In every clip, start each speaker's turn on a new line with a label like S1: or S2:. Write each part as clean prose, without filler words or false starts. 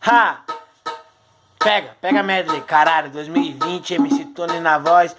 S1: Ha! Pega medley, caralho, 2020, MC Tony na voz.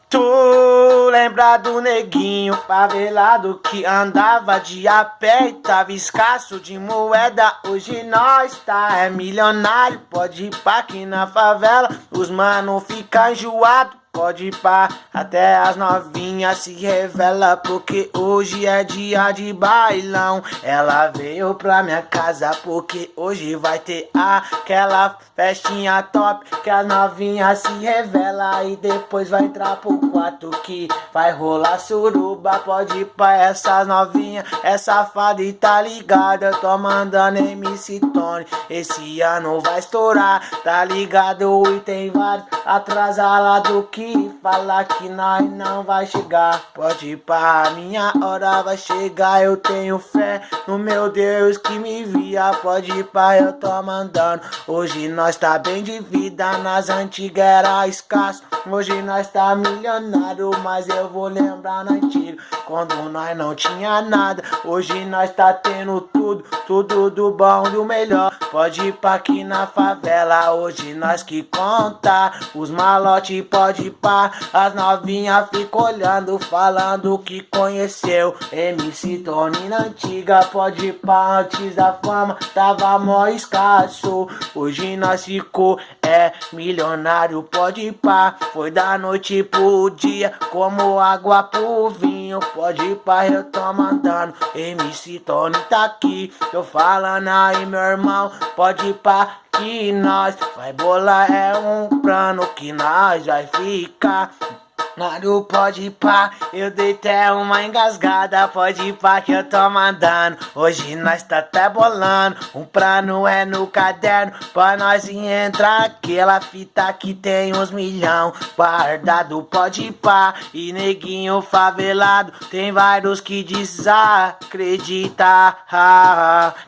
S1: Tu lembra do neguinho favelado que andava de a pé e tava escasso de moeda? Hoje nós tá milionário, pode ir pra aqui na favela, os mano fica enjoado. Pode ir pá, até as novinhas se revela, porque hoje é dia de bailão. Ela veio pra minha casa porque hoje vai ter aquela festinha top, que as novinhas se revela e depois vai entrar pro quarto que vai rolar suruba. Pode ir pra essas novinhas, é safada e tá ligada. Eu tô mandando MC Tony, esse ano vai estourar, tá ligado? E tem vários atrasado que fala que nós não vai chegar. Pode ir pra minha hora vai chegar. Eu tenho fé no meu Deus que me via. Pode ir pra eu tô mandando. Hoje nós tá bem de vida, nas antigas era escasso. Hoje nós tá milionário, mas eu vou lembrar no antigo, quando nós não tinha nada. Hoje nós tá tendo tudo, tudo do bom, do melhor. Pode ir pra aqui na favela, hoje nós que conta. Os malote pode ir pra, as novinhas ficam olhando, falando que conheceu MC Tony na antiga. Pode ir pra, antes da fama tava mó escasso. Hoje nós ficou, milionário. Pode ir pra, foi da noite pro dia, como água pro vinho. Pode ir pra, eu tô mandando, MC Tony tá aqui. Tô falando aí, meu irmão, pode ir pra que nós vai bolar, é um plano que nós vai ficar. Mário, pode ir pá, eu dei até uma engasgada. Pode ir pá que eu tô mandando, hoje nós tá até bolando. Um plano é no caderno, pra nós entrar aquela fita que tem uns milhão guardado. Pode ir pá, e neguinho favelado, tem vários que desacredita.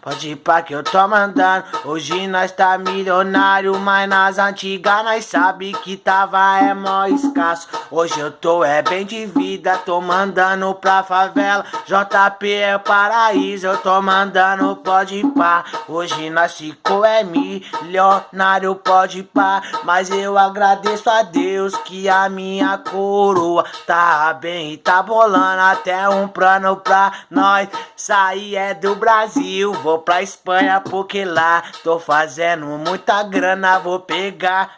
S1: Pode ir pá que eu tô mandando, hoje nós tá milionário, mas nas antigas nós sabe que tava mó escasso. Hoje eu tô bem de vida, tô mandando pra favela. JP é o paraíso, eu tô mandando, pode ir pá. Hoje nós ficou milionário, pode ir pá. Mas eu agradeço a Deus que a minha coroa tá bem e tá bolando até um plano pra nós sair do Brasil. Vou pra Espanha porque lá tô fazendo muita grana. Vou pegar,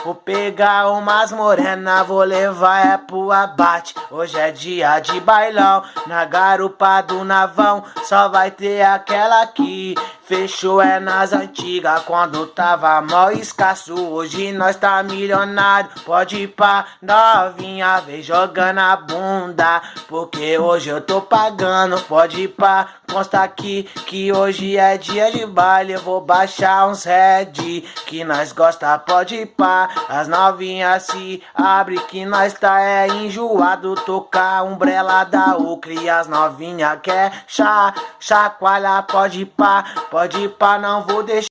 S1: vou pegar umas morenas, vou levar pro abate. Hoje é dia de bailão, na garupa do navão só vai ter aquela que fechou nas antigas, quando tava mó escasso. Hoje nós tá milionário, pode ir pra novinha, vem jogando a bunda, porque hoje eu tô pagando. Pode ir pra, consta aqui que hoje é dia de baile. Eu vou baixar uns red que nós gosta, pode ir pra, as novinhas se abre que nós tá enjoado. Tocar umbrella da Ucre, as novinhas quer chacoalhar. Pode ir pra, não vou deixar.